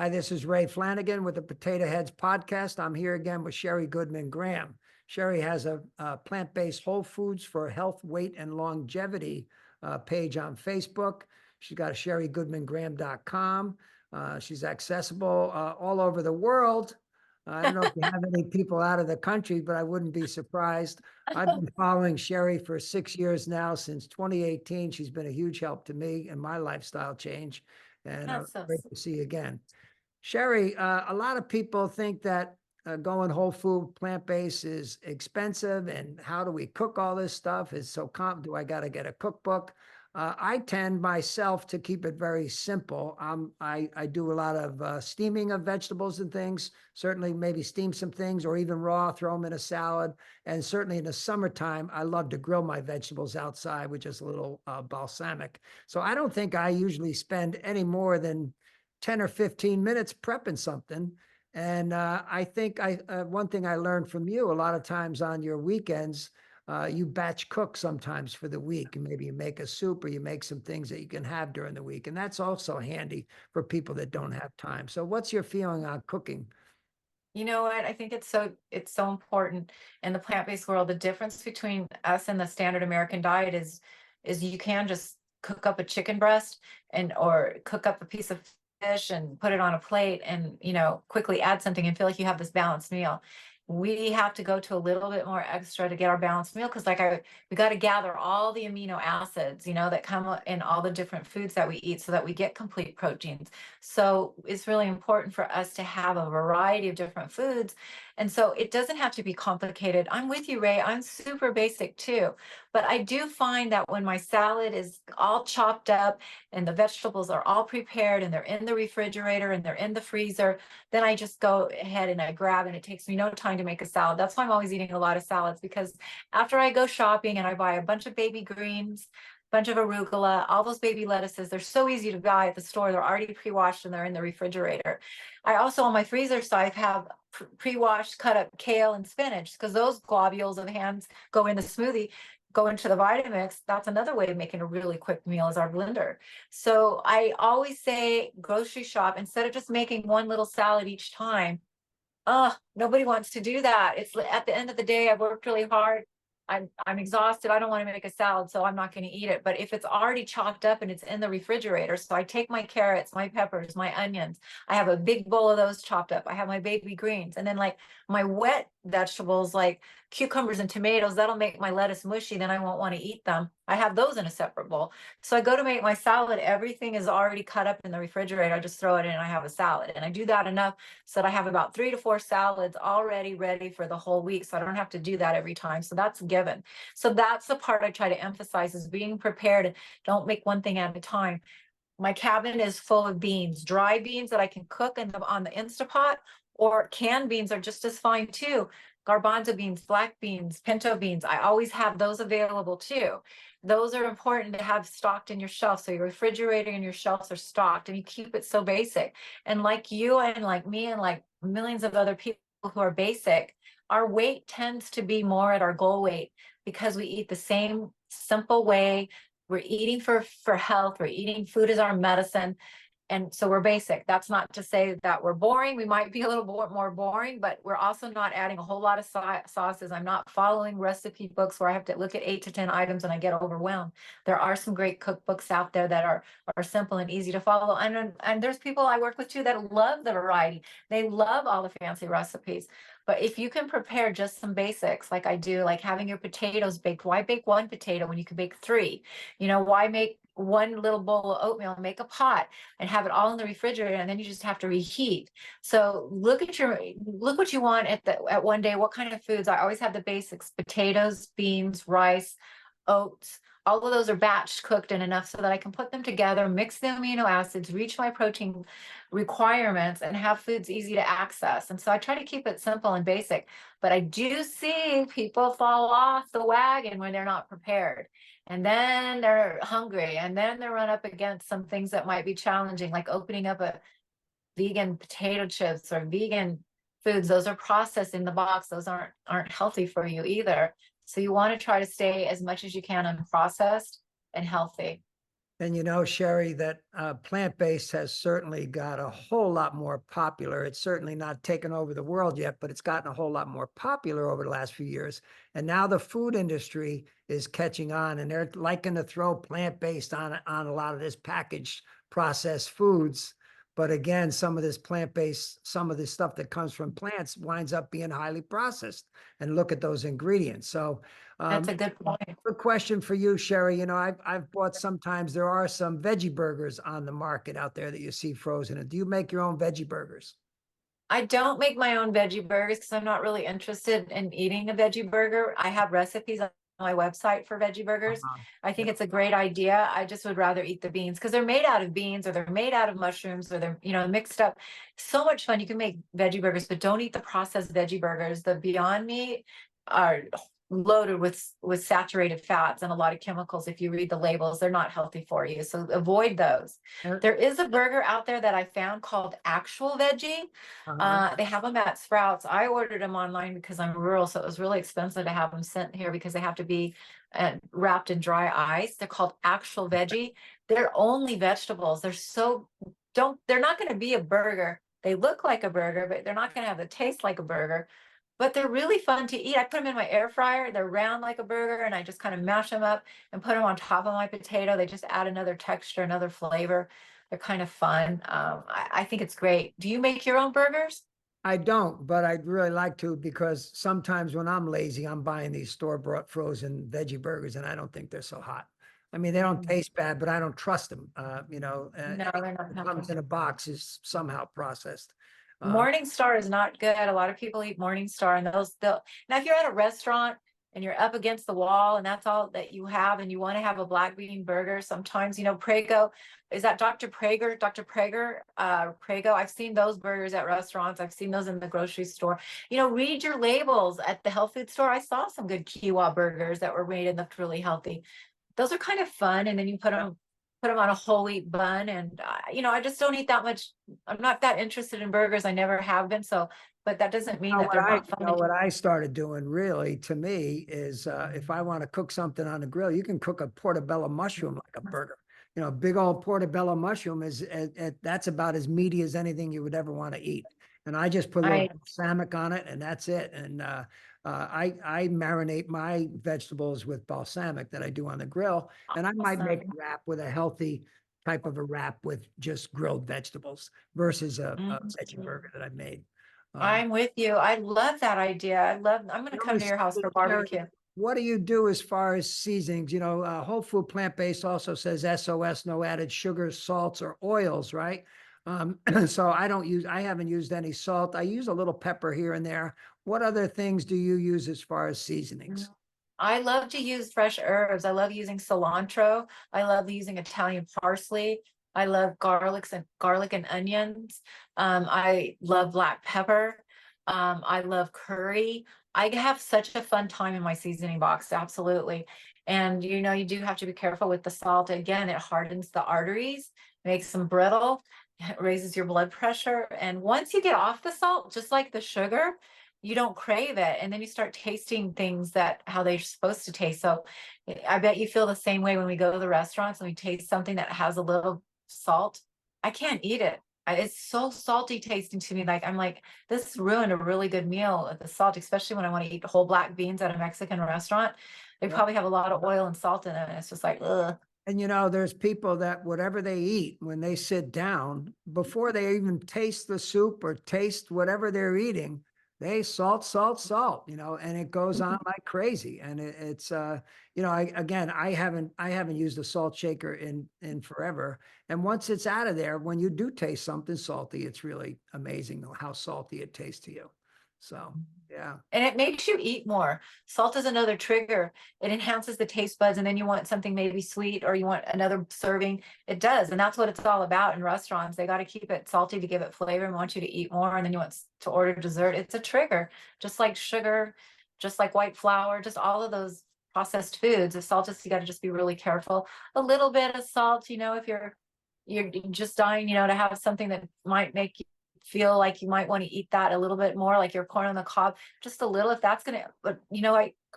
Hi, this is Ray Flanagan with the Potato Heads podcast. I'm here again with Sheri Goodman Graham. Sheri has a plant-based whole foods for health, weight, and longevity page on Facebook. She's got a SheriGoodmanGraham.com. She's accessible all over the world. I don't know if you have any people out of the country, but I wouldn't be surprised. I've been following Sheri for 6 years now, since 2018. She's been a huge help to me and my lifestyle change. And That's so great to see you again. Sheri, a lot of people think that going whole food, plant-based is expensive, and how do we cook all this stuff? Is so do I got to get a cookbook? I tend myself to keep it very simple. I do a lot of steaming of vegetables and things, certainly maybe steam some things or even raw, throw them in a salad. And certainly in the summertime, I love to grill my vegetables outside with just a little balsamic. So I don't think I usually spend any more than 10 or 15 minutes prepping something. And I think one thing I learned from you, a lot of times on your weekends, you batch cook sometimes for the week, and maybe you make a soup or you make some things that you can have during the week. And that's also handy for people that don't have time. So what's your feeling on cooking? You know what? I think it's so important in the plant-based world. The difference between us and the standard American diet is you can just cook up a chicken breast or cook up a piece of fish and put it on a plate and quickly add something and feel like you have this balanced meal. We have to go to a little bit more extra to get our balanced meal, because we got to gather all the amino acids that come in all the different foods that we eat so that we get complete proteins. So it's really important for us to have a variety of different foods. And so it doesn't have to be complicated. I'm with you, Ray. I'm super basic too. But I do find that when my salad is all chopped up and the vegetables are all prepared and they're in the refrigerator and they're in the freezer, then I just go ahead and I grab, and it takes me no time to make a salad. That's why I'm always eating a lot of salads, because after I go shopping and I buy a bunch of baby greens, bunch of arugula, all those baby lettuces, they're so easy to buy at the store. They're already pre-washed and they're in the refrigerator. I also, on my freezer side, have pre-washed cut up kale and spinach, because those globules of hands go in the smoothie, go into the Vitamix. That's another way of making a really quick meal, is our blender. So I always say grocery shop instead of just making one little salad each time. Nobody wants to do that. It's at the end of the day, I've worked really hard. I'm exhausted. I don't want to make a salad, so I'm not going to eat it. But if it's already chopped up and it's in the refrigerator, so I take my carrots, my peppers, my onions, I have a big bowl of those chopped up. I have my baby greens, and then like my wet vegetables like cucumbers and tomatoes, that'll make my lettuce mushy, then I won't want to eat them. I have those in a separate bowl. So I go to make my salad, everything is already cut up in the refrigerator. I just throw it in and I have a salad. And I do that enough so that I have about 3 to 4 salads already ready for the whole week. So I don't have to do that every time. So that's a given. So that's the part I try to emphasize, is being prepared. Don't make one thing at a time. My cabinet is full of beans, dry beans that I can cook on the Instapot, or canned beans are just as fine too. Garbanzo beans, black beans, pinto beans, I always have those available too. Those are important to have stocked in your shelf. So your refrigerator and your shelves are stocked, and you keep it so basic. And like you and like me and like millions of other people who are basic, our weight tends to be more at our goal weight, because we eat the same simple way. We're eating for health. We're eating food as our medicine. And so we're basic. That's not to say that we're boring. We might be a little more boring, but we're also not adding a whole lot of sauces. I'm not following recipe books where I have to look at 8 to 10 items and I get overwhelmed. There are some great cookbooks out there that are simple and easy to follow. And there's people I work with too that love the variety. They love all the fancy recipes. But if you can prepare just some basics like I do, like having your potatoes baked, why bake one potato when you can bake 3? Why make one little bowl of oatmeal, make a pot and have it all in the refrigerator, and then you just have to reheat. So look what you want at one day. What kind of foods? I always have the basics: potatoes, beans, rice, oats. All of those are batch cooked and enough so that I can put them together, mix the amino acids, reach my protein requirements, and have foods easy to access. And so I try to keep it simple and basic, but I do see people fall off the wagon when they're not prepared. And then they're hungry, and then they run up against some things that might be challenging, like opening up a vegan potato chips or vegan foods. Those are processed in the box. Those aren't healthy for you either. So you want to try to stay as much as you can unprocessed and healthy. And you know, Sherry, that plant-based has certainly got a whole lot more popular. It's certainly not taken over the world yet, but it's gotten a whole lot more popular over the last few years. And now the food industry is catching on, and they're liking to throw plant-based on a lot of this packaged processed foods. But again, some of this plant-based, some of this stuff that comes from plants winds up being highly processed. And look at those ingredients. So That's a good point. good question for you, Sherry. You know, I've bought sometimes there are some veggie burgers on the market out there that you see frozen. And do you make your own veggie burgers? I don't make my own veggie burgers because I'm not really interested in eating a veggie burger. I have recipes on my website for veggie burgers. Uh-huh. I think Yeah. it's a great idea. I just would rather eat the beans because they're made out of beans or they're made out of mushrooms or they're, mixed up. So much fun. You can make veggie burgers, but don't eat the processed veggie burgers. The Beyond Meat are loaded with saturated fats and a lot of chemicals. If you read the labels, they're not healthy for you. So avoid those. There is a burger out there that I found called Actual Veggie. Uh-huh. They have them at Sprouts. I ordered them online because I'm rural, so it was really expensive to have them sent here because they have to be wrapped in dry ice. They're called Actual Veggie. They're only vegetables. They're not going to be a burger. They look like a burger, but they're not going to have the taste like a burger. But they're really fun to eat. I put them in my air fryer. They're round like a burger, and I just kind of mash them up and put them on top of my potato. They just add another texture, another flavor. They're kind of fun. I think it's great. Do you make your own burgers? I don't, but I'd really like to because sometimes when I'm lazy, I'm buying these store-bought frozen veggie burgers, and I don't think they're so hot. I mean, they don't taste bad, but I don't trust them. No, Anything they're not that comes healthy. in a box is somehow processed. Um, Morning Star is not good. A lot of people eat Morning Star, and they'll now if you're at a restaurant and you're up against the wall and that's all that you have and you want to have a black bean burger, sometimes Prego, is that Dr. Prager? Dr. Prager, Prego. I've seen those burgers at restaurants. I've seen those in the grocery store. Read your labels at the health food store. I saw some good quinoa burgers that were made and looked really healthy. Those are kind of fun, and then you put them on a whole wheat bun, and I just don't eat that much. I'm not that interested in burgers. I never have been. So, but that doesn't mean that they're not fun. what I started doing really to me is if I want to cook something on the grill, you can cook a portobello mushroom like a burger. You know, a big old portobello mushroom is that's about as meaty as anything you would ever want to eat. And I just put a little I balsamic on it, and that's it. And I marinate my vegetables with balsamic that I do on the grill, and I might make awesome. a wrap with a healthy type of a wrap with just grilled vegetables versus a veggie Mhm. burger that I made. Um, I'm with you. I love that idea. I'm going to tell come me, to your house for Sherry, barbecue. what do you do as far as seasonings? You know, Whole Food Plant-Based also says SOS, no added sugars, salts, or oils, right? So I haven't used any salt. I use a little pepper here and there. What other things do you use as far as seasonings? I love to use fresh herbs. I love using cilantro. I love using Italian parsley. I love garlic and onions. I love black pepper. I love curry. I have such a fun time in my seasoning box, absolutely. And you do have to be careful with the salt. Again, it hardens the arteries, makes them brittle, it raises your blood pressure. And once you get off the salt, just like the sugar, you don't crave it, and then you start tasting things that how they're supposed to taste. So I bet you feel the same way when we go to the restaurants and we taste something that has a little salt. I can't eat it. It's so salty tasting to me. Like I'm like, this ruined a really good meal at the salt, especially when I want to eat whole black beans at a Mexican restaurant. They Yeah. probably have a lot of oil and salt in them, and it's just like, ugh. And you know, there's people that whatever they eat when they sit down, before they even taste the soup or taste whatever they're eating, they salt, salt, salt, and it goes on like crazy. And it's I haven't used a salt shaker in forever. And once it's out of there, when you do taste something salty, it's really amazing how salty it tastes to you. So yeah. And it makes you eat more. Salt is another trigger. It enhances the taste buds, and then you want something maybe sweet or you want another serving. It does. And that's what it's all about in restaurants. They got to keep it salty to give it flavor and want you to eat more. And then you want to order dessert. It's a trigger, just like sugar, just like white flour, just all of those processed foods. The salt is, you got to just be really careful. A little bit of salt, if you're just dying, to have something that might make you feel like you might want to eat that a little bit more, like your corn on the cob, just a little, if that's gonna, but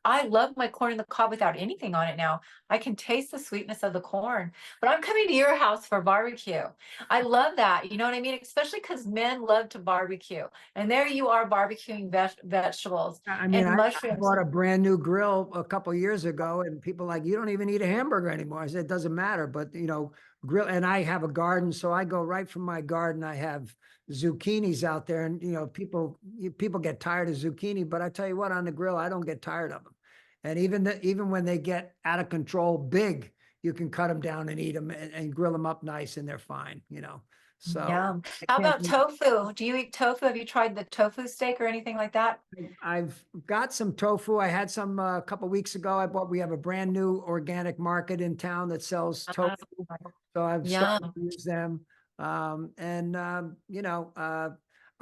I love my corn in the cob without anything on it now. I can taste the sweetness of the corn, but I'm coming to your house for barbecue. I love that. You know what I mean? Especially because men love to barbecue. And there you are barbecuing vegetables I mean, and I mushrooms. bought a brand new grill a couple years ago, and people like, you don't even eat a hamburger anymore. I said, it doesn't matter, but grill. And I have a garden, so I go right from my garden. I have zucchinis out there, and people get tired of zucchini, but I tell you what, on the grill, I don't get tired of them. And even when they get out of control, big, you can cut them down and eat them and grill them up nice, and they're fine. So Yum. I How can't. about tofu? Do you eat tofu? Have you tried the tofu steak or anything like that? I've got some tofu. I had some a couple weeks ago. We have a brand new organic market in town that sells tofu. So I've started Yum. to use them.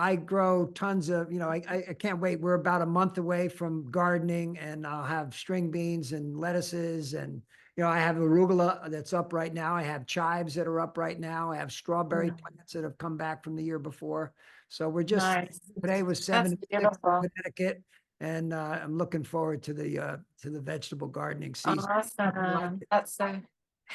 I grow tons of, I can't wait. We're about a month away from gardening, and I'll have string beans and lettuces, and I have arugula that's up right now. I have chives that are up right now. I have strawberry plants that have come back from the year before. So Nice. today was That's 76 in beautiful. Connecticut, and I'm looking forward to the vegetable gardening season. Like Awesome. it. That's so.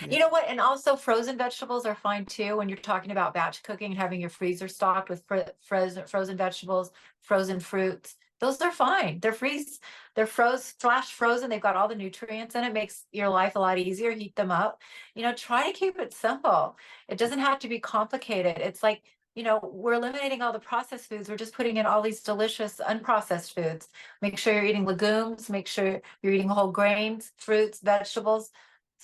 Yeah. You know what? And also frozen vegetables are fine too. When you're talking about batch cooking and having your freezer stocked with frozen vegetables, frozen fruits, those are fine. They're flash frozen. They've got all the nutrients in it. Makes your life a lot easier. Heat them up. Try to keep it simple. It doesn't have to be complicated. It's like, we're eliminating all the processed foods. We're just putting in all these delicious unprocessed foods. Make sure you're eating legumes. Make sure you're eating whole grains, fruits, vegetables.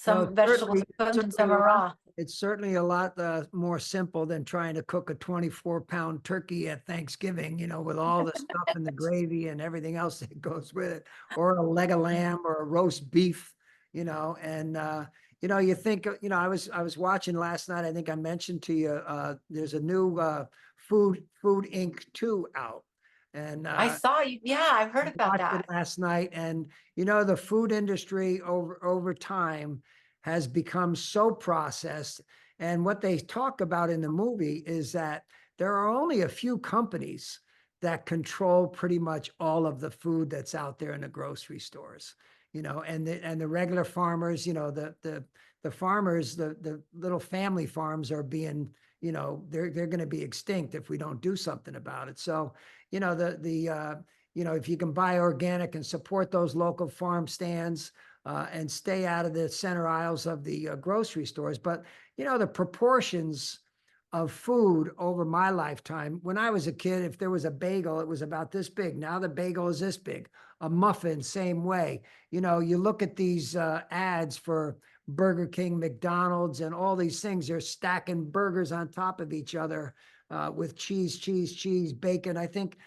Well, Some vegetables are cooked and some are raw. it's certainly a lot more simple than trying to cook a 24-pound turkey at Thanksgiving, with all the stuff and the gravy and everything else that goes with it, or a leg of lamb or a roast beef, and you think, I was watching last night. I think I mentioned to you, there's a new Food Inc. 2 out. And I saw you. Yeah, I've heard about watched it that. last night, and the food industry over time has become so processed. And what they talk about in the movie is that there are only a few companies that control pretty much all of the food that's out there in the grocery stores. And the regular farmers, the farmers, the little family farms are being, they're going to be extinct if we don't do something about it. So, if you can buy organic and support those local farm stands, and stay out of the center aisles of the grocery stores. But, the proportions of food over my lifetime, when I was a kid, if there was a bagel, it was about this big. Now the bagel is this big. A muffin, same way. You look at these ads for Burger King, McDonald's, and all these things. They're stacking burgers on top of each other, with cheese, bacon. I think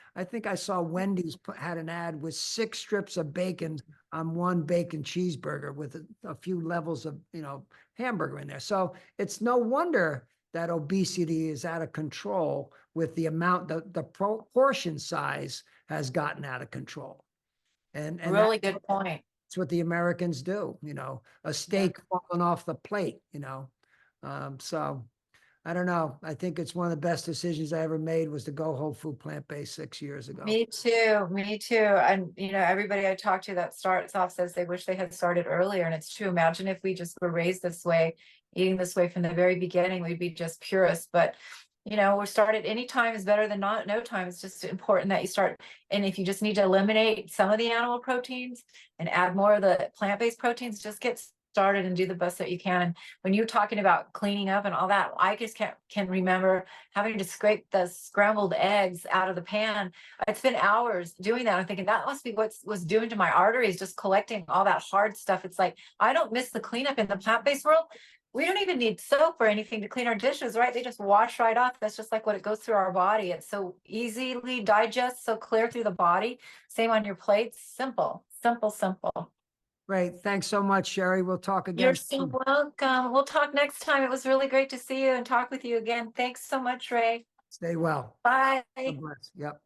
I saw Wendy's had an ad with 6 strips of bacon on one bacon cheeseburger with a few levels of, hamburger in there. So it's no wonder that obesity is out of control with the amount, the proportion size has gotten out of control. And Really good point. that's what the Americans do, a steak falling off the plate, so I don't know. I think it's one of the best decisions I ever made was to go whole food plant-based 6 years ago. Me too. Me too. And everybody I talk to that starts off says they wish they had started earlier. And it's true. Imagine if we just were raised this way, eating this way from the very beginning, we'd be just purists. But we're started any time is better than no time. It's just important that you start. And if you just need to eliminate some of the animal proteins and add more of the plant-based proteins, just get started and do the best that you can. And when you're talking about cleaning up and all that, I just can remember having to scrape the scrambled eggs out of the pan. It's been hours doing that. I'm thinking that must be what was doing to my arteries, just collecting all that hard stuff. It's like, I don't miss the cleanup in the plant-based world. We don't even need soap or anything to clean our dishes, right? They just wash right off. That's just like what it goes through our body. It's so easily digest, so clear through the body. Same on your plates. Simple, simple, simple. Great. Thanks so much, Sheri. We'll talk again. You're so welcome. We'll talk next time. It was really great to see you and talk with you again. Thanks so much, Ray. Stay well. Bye. God bless. Yep.